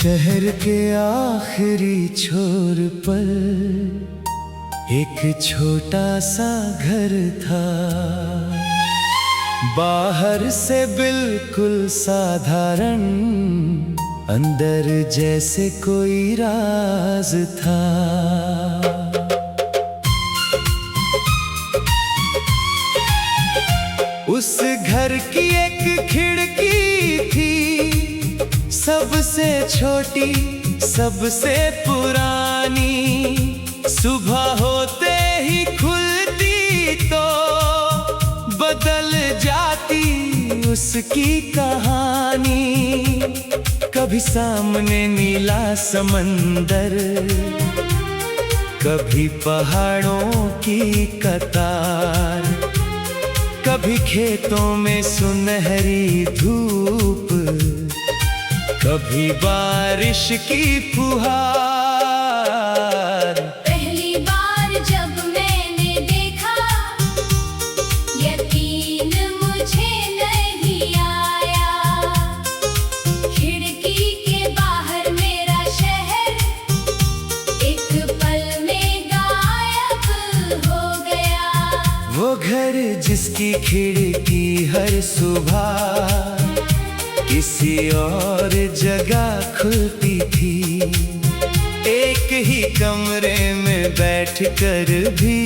शहर के आखिरी छोर पर एक छोटा सा घर था। बाहर से बिल्कुल साधारण, अंदर जैसे कोई राज था। उस घर की एक खिड़की थी, सबसे छोटी, सबसे पुरानी। सुबह होते ही खुलती तो बदल जाती उसकी कहानी। कभी सामने नीला समंदर, कभी पहाड़ों की कतार, कभी खेतों में सुनहरी धूप, कभी बारिश की फुहार। पहली बार जब मैंने देखा, यकीन मुझे नहीं आया। खिड़की के बाहर मेरा शहर एक पल में गायब हो गया। वो घर जिसकी खिड़की हर सुबह किसी और जगह खुलती थी। एक ही कमरे में बैठकर भी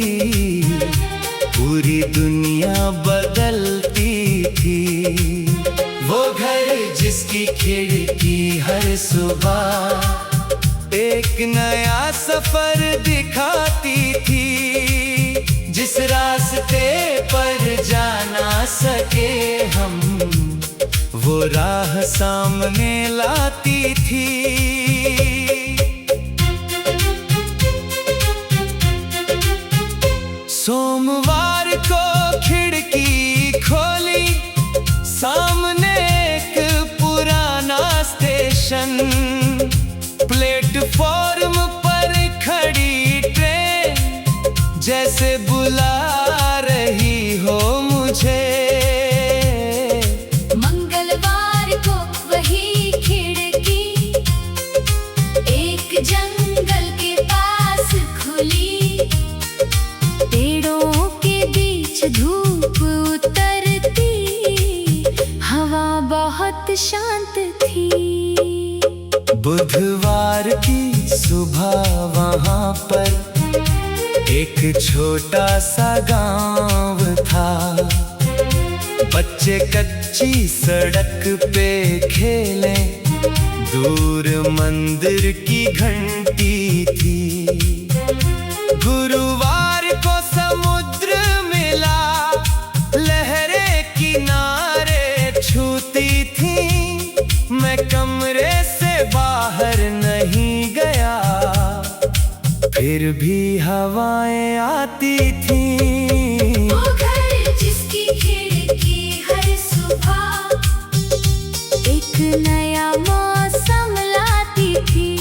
पूरी दुनिया बदलती थी। वो घर जिसकी खिड़की हर सुबह एक नया सफर दिखाती थी। जिस रास्ते पर जा ना सके हम, वो राह सामने लाती थी। सोमवार को खिड़की खोली, सामने एक पुराना स्टेशन। प्लेटफॉर्म पर खड़ी ट्रेन जैसे बुला रही हो मुझे। जंगल के पास खुली, पेड़ों के बीच धूप उतरती, हवा बहुत शांत थी। बुधवार की सुबह वहाँ पर एक छोटा सा गांव था। बच्चे कच्ची सड़क पे खेले, दूर मंदिर की घंटी थी। गुरुवार को समुद्र मिला, लहरें किनारे छूती थी। मैं कमरे से बाहर नहीं गया, फिर भी हवाएं आती थी। वो घर जिसकी खिड़की हर सुबह एक नया मौसम लाती थी।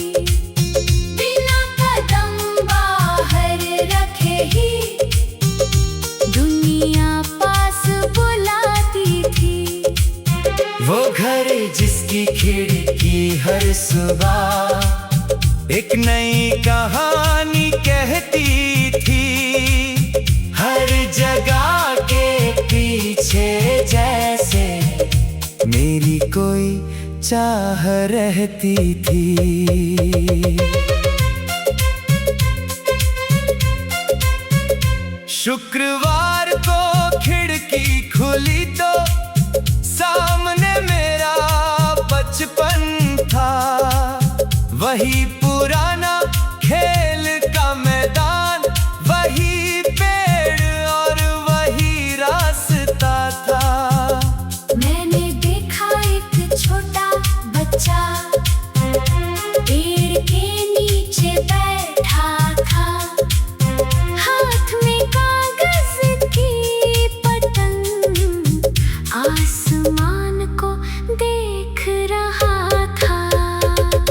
बिना कदम बाहर रखे ही दुनिया पास बुलाती थी। वो घर जिसकी खिड़की हर सुबह एक नई कहानी कहती थी। हर जगह के पीछे जैसे मेरी कोई चाह रहती थी। शुक्रवार को खिड़की खुली तो सामने मेरा बचपन था। वही पुराना खेल का मैदान, वही पेड़ और वही रास्ता था। मैंने देखा एक छोटा बच्चा पेड़ के नीचे बैठा था। हाथ में कागज की पतंग आसमान को देख रहा था।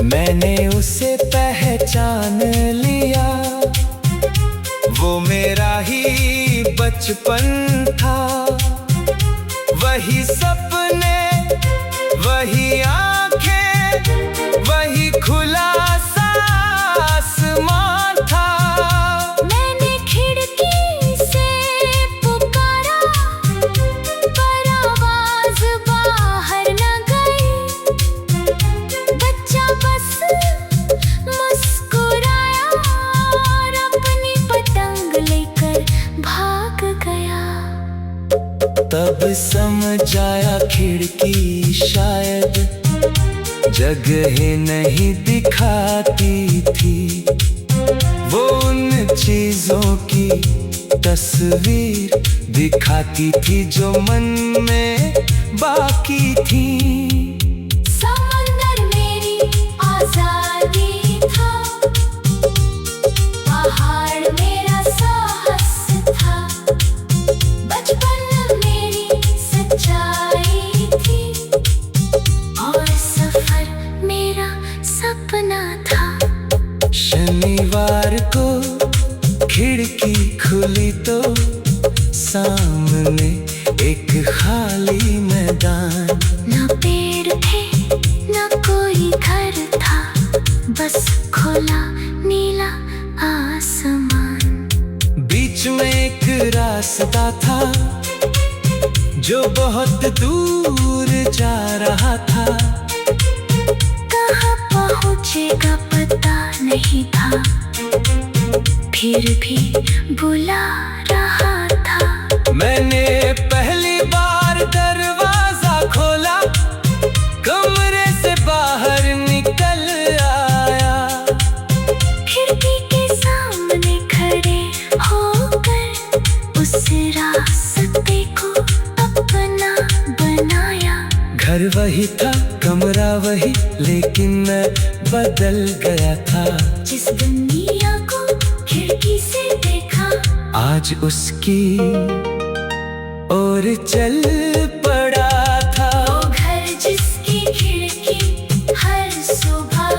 मैंने उसे पहचान लिया, वो मेरा ही बचपन था। वही सपने, वही आंखें, वही खुला सा आसमान था। मैंने खिड़की से पुकारा पर आवाज बाहर न गई। बच्चा बस मुस्कुराया और अपनी पतंग लेकर भाग गया। तब समझ आया खिड़की शायद जगह नहीं दिखाती थी। वो उन चीजों की तस्वीर दिखाती थी जो मन में बाकी थी। समंदर मेरी आजादी था, पहाड़ मेरा साहस था, बचपन मेरी सच्चाई थी और सफर मेरा सपना था। शनिवार को खिड़की खुली तो सामने एक खाली मैदान। न पेड़ थे न कोई घर था, बस खुला नीला आसमान। बीच में एक रास्ता था जो बहुत दूर जा रहा था। कहाँ पहुँचेगा पता नहीं था, फिर भी बुला रहा था। मैंने पहली बार दरवाजा खोला, कमरे से बाहर निकल आया। खिड़की के सामने खड़े होकर उस रास्ते को अपना बनाया। घर वही था, कमरा वही, लेकिन मैं बदल गया था। जिस दुनिया को खिड़की से देखा, आज उसकी ओर चल पड़ा था। वो घर जिसकी खिड़की हर सुबह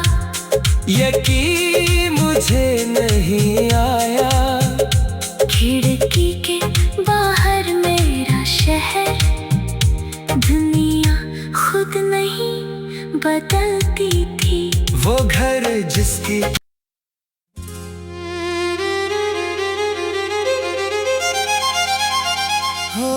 यकीन मुझे नहीं आया। खिड़की के बाहर मेरा शहर, दुनिया खुद नहीं बदलती थी। वो घर जिसकी हो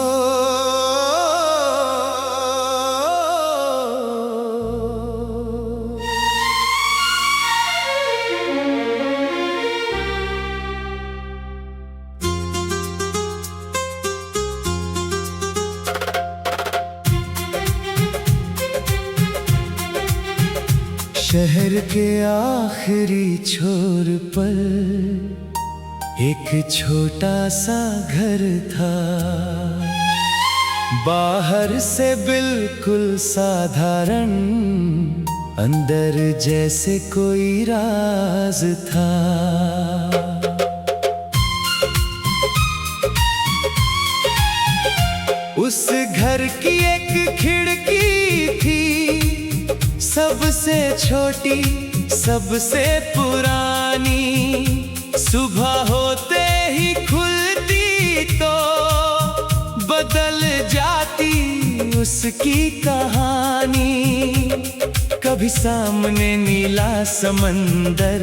शहर के आखिरी छोर पर एक छोटा सा घर था। बाहर से बिल्कुल साधारण, अंदर जैसे कोई राज था। उस घर की एक खिड़की थी, सबसे छोटी सबसे पुरानी। सुबह होते ही खुलती तो बदल जाती उसकी कहानी। कभी सामने नीला समंदर,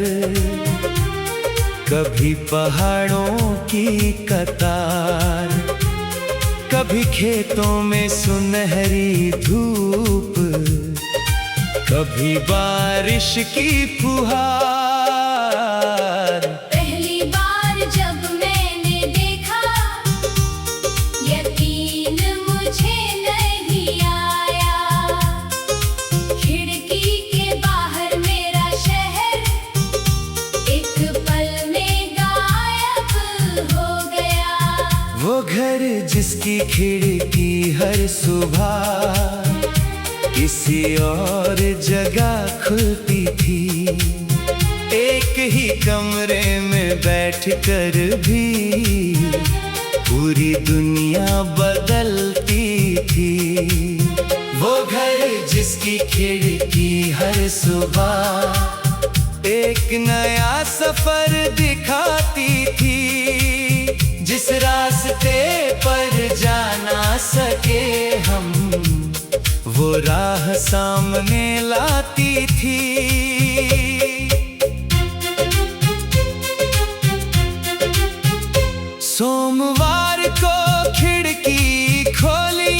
कभी पहाड़ों की कतार, कभी खेतों में सुनहरी धूप, कभी बारिश की फुहार। पहली बार जब मैंने देखा, यकीन मुझे नहीं आया। खिड़की के बाहर मेरा शहर एक पल में गायब हो गया। वो घर जिसकी खिड़की हर सुबह किसी और जगह खुलती थी। एक ही कमरे में बैठकर भी पूरी दुनिया बदलती थी। वो घर जिसकी खिड़की हर सुबह एक नया सफर दिखाती थी। जिस रास्ते पर जा ना सके हम, वो राह सामने लाती थी। सोमवार को खिड़की खोली,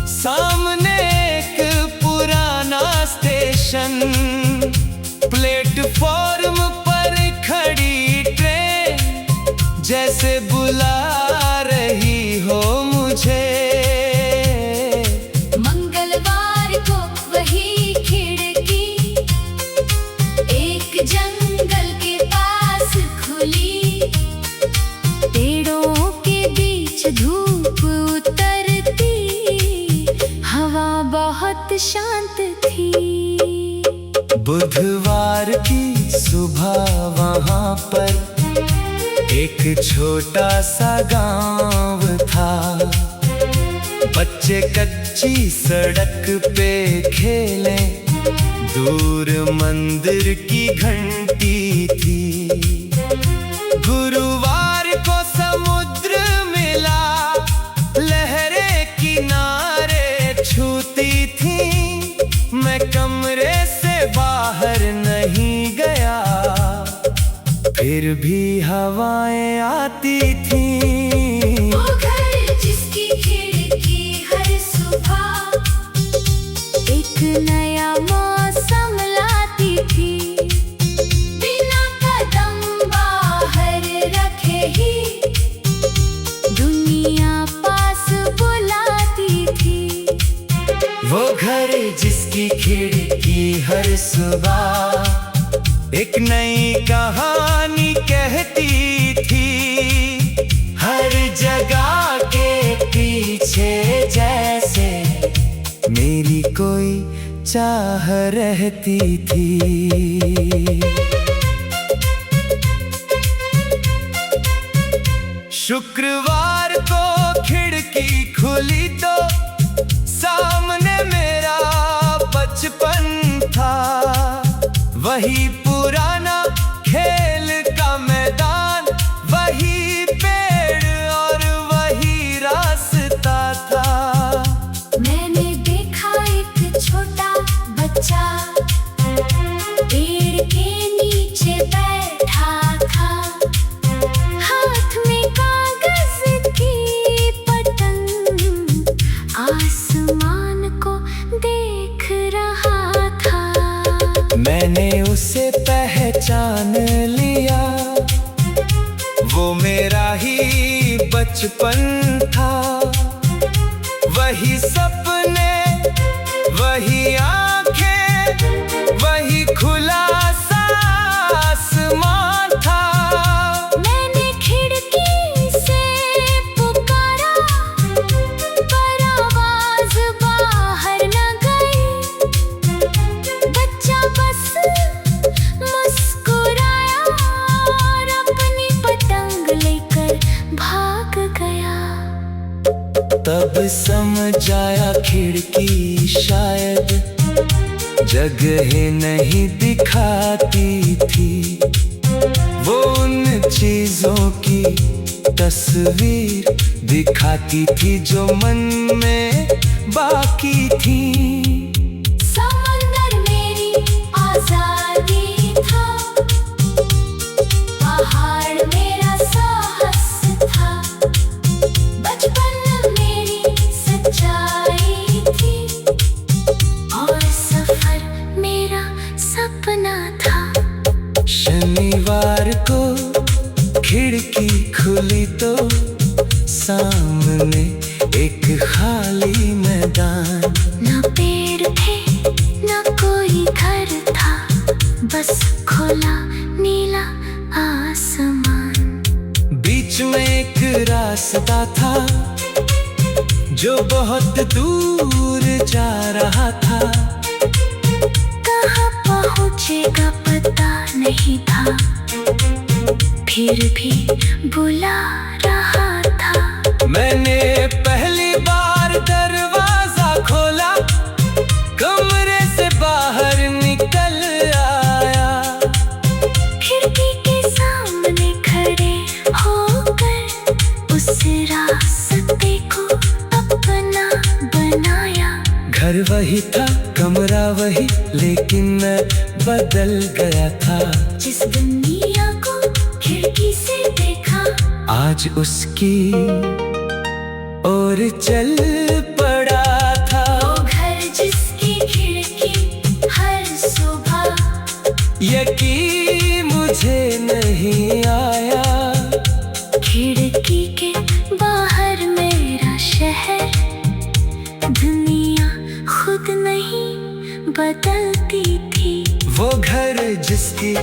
सामने एक पुराना स्टेशन। प्लेटफॉर्म पर खड़ी ट्रेन जैसे बुला रही हो मुझे। मंगलवार को वही खिड़की एक जंगल के पास खुली। पेड़ों के बीच धूप उतरती, हवा बहुत शांत थी। बुधवार की सुबह वहाँ पर एक छोटा सा गांव था। बच्चे कच्ची सड़क पे खेले, दूर मंदिर की घंटी थी। गुरुवार को समुद्र मिला, लहरें किनारे छूती थी। मैं कमरे से बाहर नहीं गया, फिर भी हवाएं आती थी। वो घर जिसकी खिड़की हर सुबह एक नया मौसम लाती थी। बिना कदम बाहर रखे ही दुनिया पास बुलाती थी। वो घर जिसकी खिड़की हर सुबह एक नई कहानी कहती थी। हर जगह के पीछे जैसे मेरी कोई चाह रहती थी। शुक्रवार को खिड़की खुली तो सामने मेरा बचपन था। वही पुराना खेल का मैदान, वही पेड़ और वही रास्ता था। मैंने देखा एक छोटा बच्चा पेड़ के नीचे बैठा था। हाथ में कागज की पतंग आसमान को देख रहा था। मैंने उसे पहचान लिया, वो मेरा ही बचपन था। वही सपने, वही आंखें, वही खुला सा आसमान था। मैंने खिड़की से पुकारा, पर आवाज बाहर न गई। बच्चा बस मुस्कुराया और अपनी पतंग लेकर भाग गया। तब समझ आया खिड़की शायद जगह नहीं दिखाती थी। वो उन चीजों की तस्वीर दिखाती थी जो मन में बाकी थी। समंदर मेरी आजादी था, पहाड़ मेरा साहस था। बचपन मेरी सच्चाई थी और सफर मेरा सपना था। शनिवार को खिड़की खुली तो सामने एक खाली मैदान। न पेड़ थे न कोई घर था, बस खुला नीला आसमान। बीच में एक रास्ता था जो बहुत दूर जा रहा था। कहाँ पहुँचेगा पता नहीं था, फिर भी बुला रहा था। मैंने पहली बार दरवाजा खोला, कमरे से बाहर निकल आया। खिड़की के सामने खड़े होकर उस रास्ते को अपना बनाया। घर वही था, कमरा वही, लेकिन मैं बदल गया था। जिस दुनिया को खिड़की से देखा, आज उसकी ओर चल पड़ा था। वो घर जिसकी खिड़की हर सुबह, यकीन मुझे नहीं आया, खिड़की के बाहर मेरा शहर, दुनिया खुद नहीं बदलती थी। वो घर जिसकी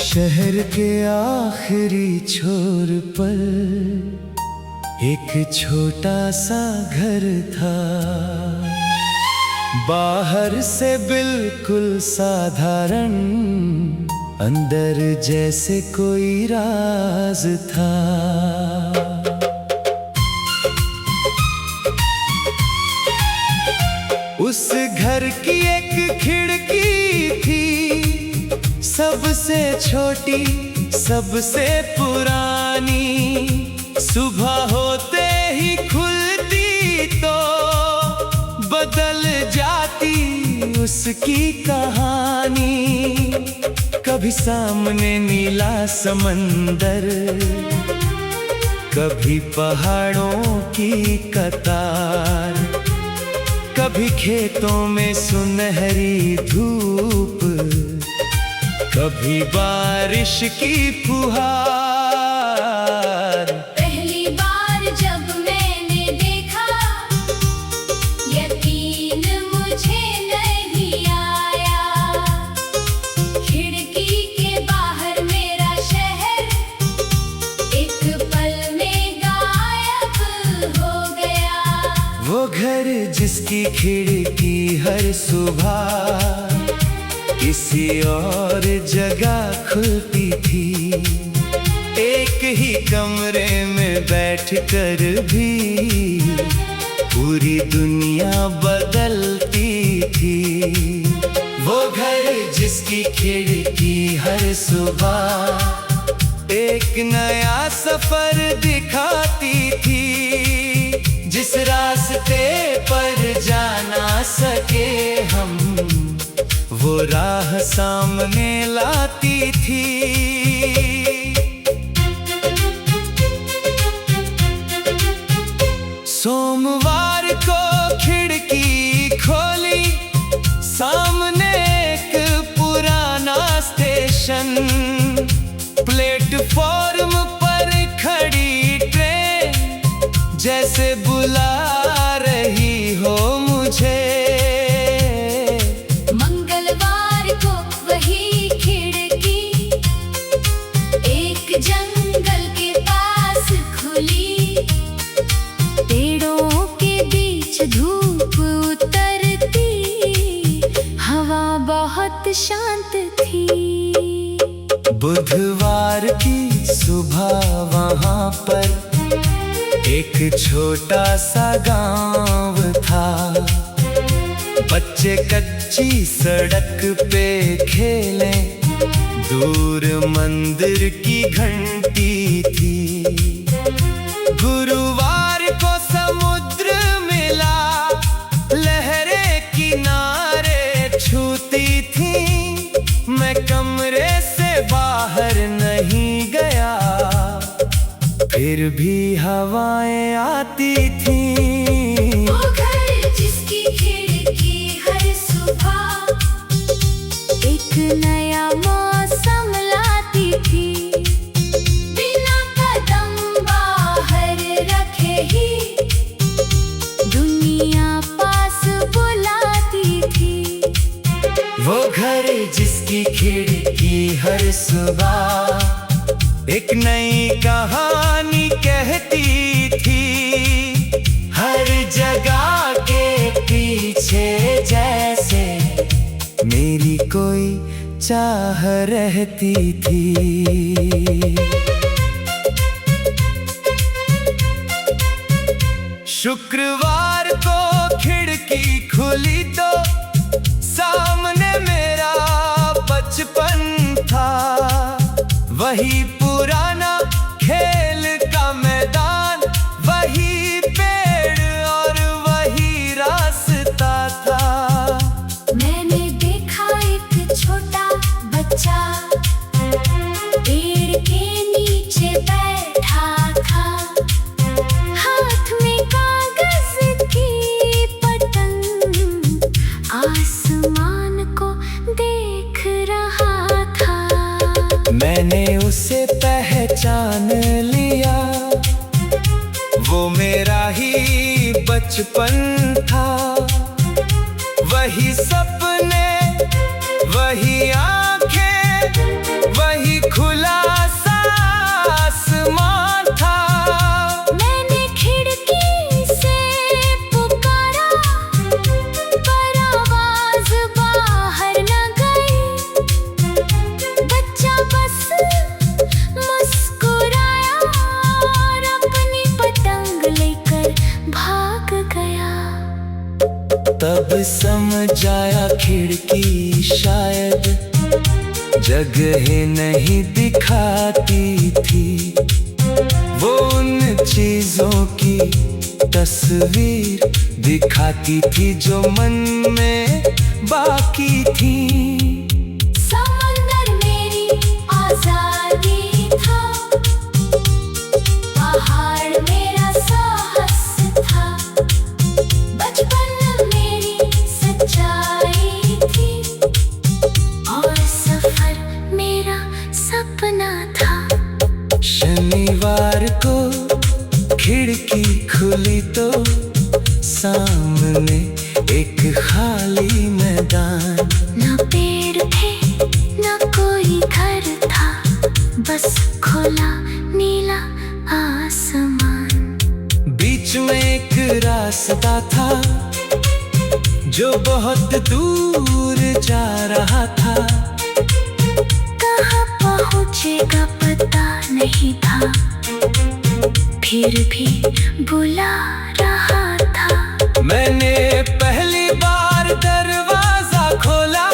शहर के आखिरी छोर पर एक छोटा सा घर था। बाहर से बिल्कुल साधारण, अंदर जैसे कोई राज था। उस घर की एक खिड़की थी, सबसे छोटी, सबसे पुरानी। सुबह होते ही खुलती तो बदल जाती उसकी कहानी। कभी सामने नीला समंदर, कभी पहाड़ों की कतार, कभी खेतों में सुनहरी धूप, कभी बारिश की फुहार। पहली बार जब मैंने देखा, यकीन मुझे नहीं आया, खिड़की के बाहर मेरा शहर एक पल में गायब हो गया। वो घर जिसकी खिड़की हर सुबह किसी और जगह खुलती थी। एक ही कमरे में बैठकर भी पूरी दुनिया बदलती थी। वो घर जिसकी खिड़की हर सुबह एक नया सफर दिखाती थी। जिस रास्ते पर जा ना सके हम, वो राह सामने लाती थी। सोमवार को खिड़की खोली, सामने एक पुराना स्टेशन। प्लेटफॉर्म पर खड़ी ट्रेन जैसे बुला रही हो मुझे। जंगल के पास खुली, पेड़ों के बीच धूप उतरती, हवा बहुत शांत थी। बुधवार की सुबह वहाँ पर एक छोटा सा गांव था। बच्चे कच्ची सड़क पे खेले, दूर मंदिर की घंटी थी। गुरुवार को समुद्र मिला, लहरें किनारे छूती थी। मैं कमरे से बाहर नहीं गया, फिर भी हवाएं आती थी। वो घर जिसकी खिड़की हर सुबह एक नया मौसम लाती थी। बिना कदम बाहर रखे ही दुनिया पास बुलाती थी। वो घर जिसकी खिड़की हर सुबह एक नई कहानी कहती थी। हर जगह के पीछे जैसे मेरी चाह रहती थी। शुक्रवार को खिड़की खुली तो सामने मेरा बचपन था। वही पुराना खेल का मैदान, वही पेड़ और वही रास्ता था। मैंने देखा एक छोटा बच्चा पेड़ के नीचे बैठा था। हाथ में कागज की पतंग आसमान को देख रहा था। मैंने उसे पहचान लिया, वो मेरा ही बचपन था। वही सपने, वही आंखें, वही खुला सा आसमान था। मैंने खिड़की से पुकारा पर आवाज बाहर न गई। बच्चा बस मुस्कुराया और अपनी पतंग लेकर भाग गया। तब समझ आया खिड़की शायद जगह नहीं दिखाती थी। वो उन चीजों की तस्वीर दिखाती थी जो मन में बाकी थी। समंदर मेरी आजादी था, पहाड़ मेरा साहस था। बचपन मेरी सच्चाई थी और सफर मेरा सपना था। शनिवार को खिड़की खुली तो सामने एक खाली मैदान। न पेड़ थे न कोई घर था, बस खुला नीला आसमान। बीच में एक रास्ता था जो बहुत दूर जा रहा था। कहाँ पहुँचेगा पता नहीं था, फिर भी बुला रहा था। मैंने पहली बार दरवाजा खोला,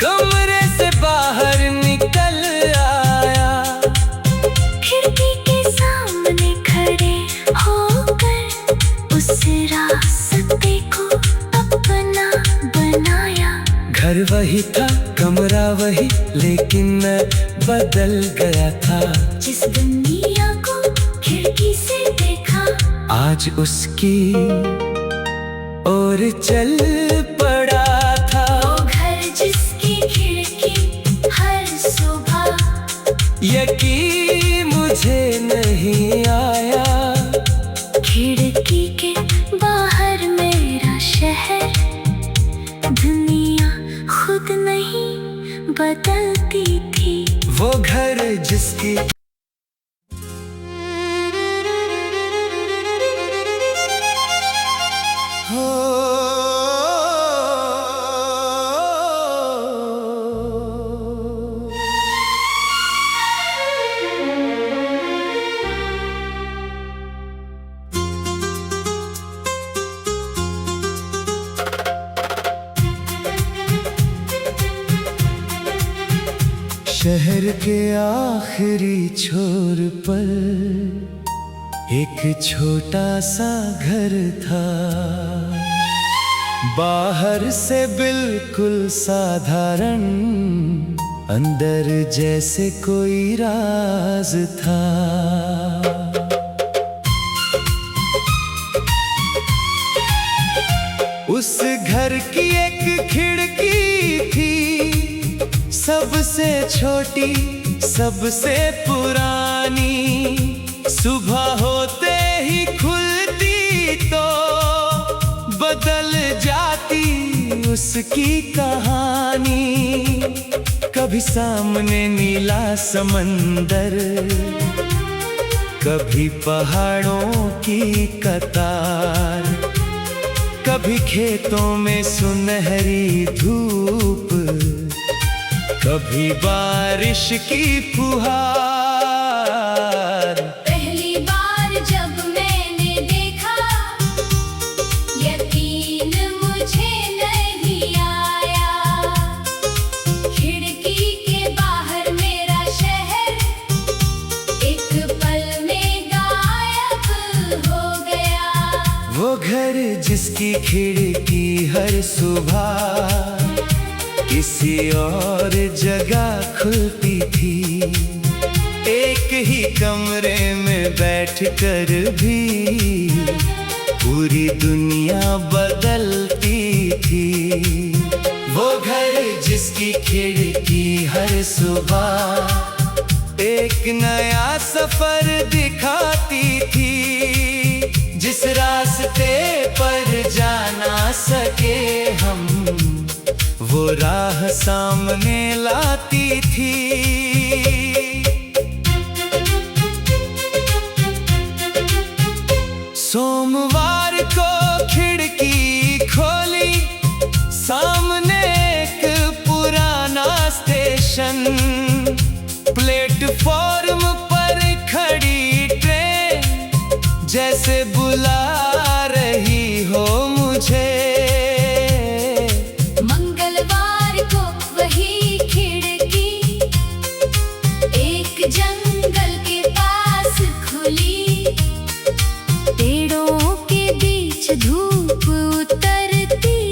कमरे से बाहर निकल आया। खिड़की के सामने खड़े होकर उस रास्ते को अपना बनाया। घर वही था, कमरा वही, लेकिन मैं बदल गया था। जिस दुनिया को खिड़की से देखा, आज उसकी ओर चल पड़ा था। वो घर जिसकी खिड़की हर सुबह यकीन मुझे नहीं आया। खिड़की के बाहर मेरा शहर, दुनिया खुद नहीं बदलती थी। वो घर जिसकी शहर के आखिरी छोर पर एक छोटा सा घर था। बाहर से बिल्कुल साधारण, अंदर जैसे कोई राज था। उस घर की एक खिड़की थी, सबसे छोटी, सबसे पुरानी। सुबह होते ही खुलती तो बदल जाती उसकी कहानी। कभी सामने नीला समंदर, कभी पहाड़ों की कतार, कभी खेतों में सुनहरी धूप, कभी बारिश की फुहार। पहली बार जब मैंने देखा, यकीन मुझे नहीं आया। खिड़की के बाहर मेरा शहर एक पल में गायब हो गया। वो घर जिसकी खिड़की हर सुबह किसी और जगह खुलती थी। एक ही कमरे में बैठकर भी पूरी दुनिया बदलती थी। वो घर जिसकी खिड़की हर सुबह एक नया सफर दिखाती थी। जिस रास्ते पर जा ना सके हम, वो राह सामने लाती थी। सोमवार को खिड़की खोली, सामने एक पुराना स्टेशन। प्लेटफॉर्म पर खड़ी ट्रेन जैसे बुला रही हो मुझे। मंगलवार को वही खिड़की एक जंगल के पास खुली। पेड़ों के बीच धूप उतरती,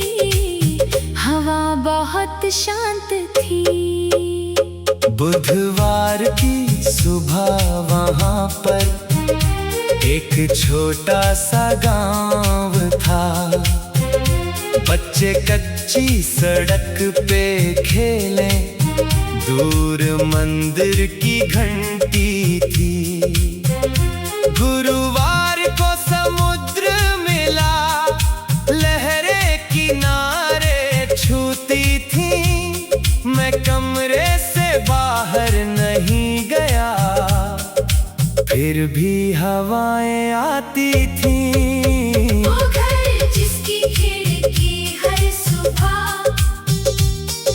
हवा बहुत शांत थी। बुधवार की सुबह वहाँ पर एक छोटा सा गांव था। बच्चे कच्ची सड़क पे खेले, दूर मंदिर की घंटी थी। गुरुवार को समुद्र मिला, लहरें किनारे छूती थी। मैं कमरे से बाहर नहीं गया, फिर भी हवाएं आती थी। वो घर जिसकी खिड़की हर सुबह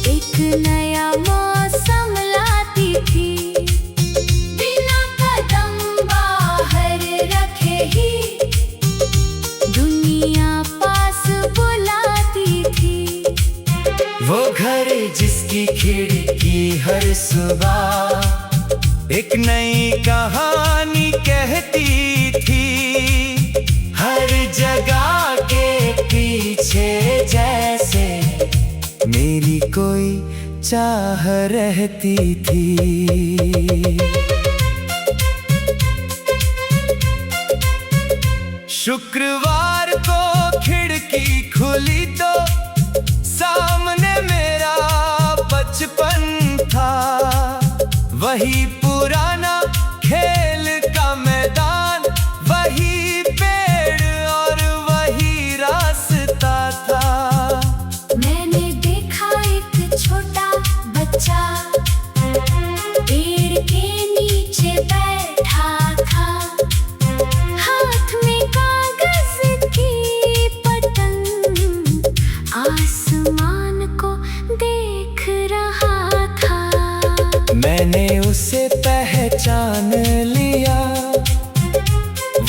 एक नया मौसम लाती थी। बिना कदम बाहर रखे ही दुनिया पास बुलाती थी। वो घर जिसकी खिड़की हर सुबह एक नई कहानी कहती थी। हर जगह के पीछे जैसे मेरी कोई चाह रहती थी। शुक्रवार को खिड़की खुली तो सामने मेरा बचपन था। वही पुराना खेल का मैदान, वही पेड़ और वही रास्ता था। मैंने देखा एक छोटा बच्चा पेड़ के नीचे बैठा था। हाथ में कागज की पतंग आसमान को देख रहा था। मैंने उसे पहचान लिया,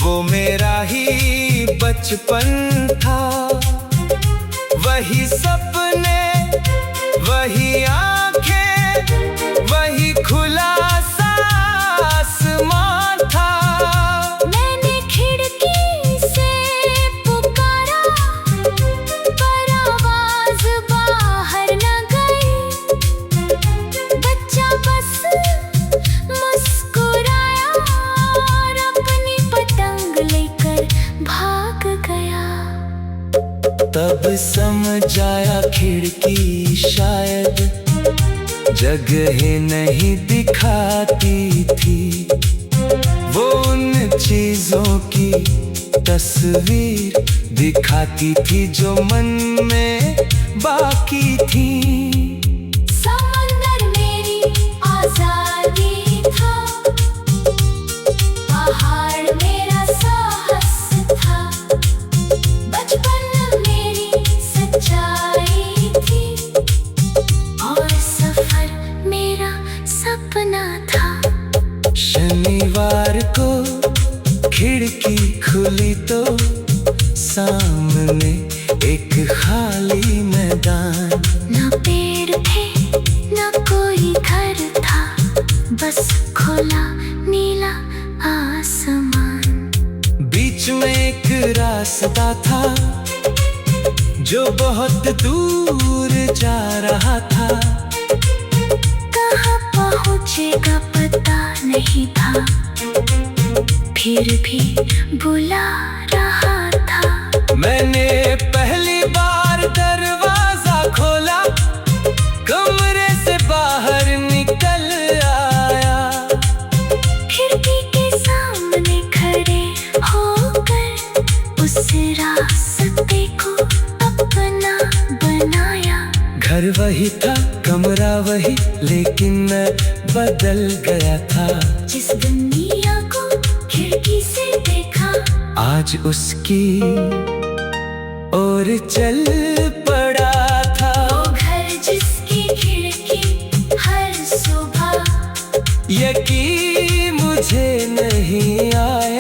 वो मेरा ही बचपन था। वही सपने, वही आंखें, वही खुला सा आसमान था। मैंने खिड़की से पुकारा, पर आवाज बाहर न गई। बच्चा बस मुस्कुराया और अपनी पतंग लेकर भाग गया। तब समझ आया खिड़की शायद जगह नहीं दिखाती थी। वो उन चीजों की तस्वीर दिखाती थी जो मन में बाकी थी। समंदर मेरी आजादी था, पहाड़ मेरा साहस था। बचपन मेरी सच्चाई थी और सफर खिड़की खुली तो सामने एक खाली मैदान। न पेड़ थे न कोई घर था, बस खुला नीला आसमान। बीच में एक रास्ता था जो बहुत दूर जा रहा था। कहाँ पहुँचेगा पता नहीं था, फिर भी बुला रहा था। मैंने पहली बार दरवाजा खोला, कमरे से बाहर निकल आया। खिड़की के सामने खड़े होकर उस रास्ते को अपना बनाया। घर वही था, कमरा वही, लेकिन मैं बदल गया था। जिस दुनिया को खिड़की से देखा, आज उसकी और चल पड़ा था। वो घर जिसकी खिड़की हर सुबह यकीन मुझे नहीं आया।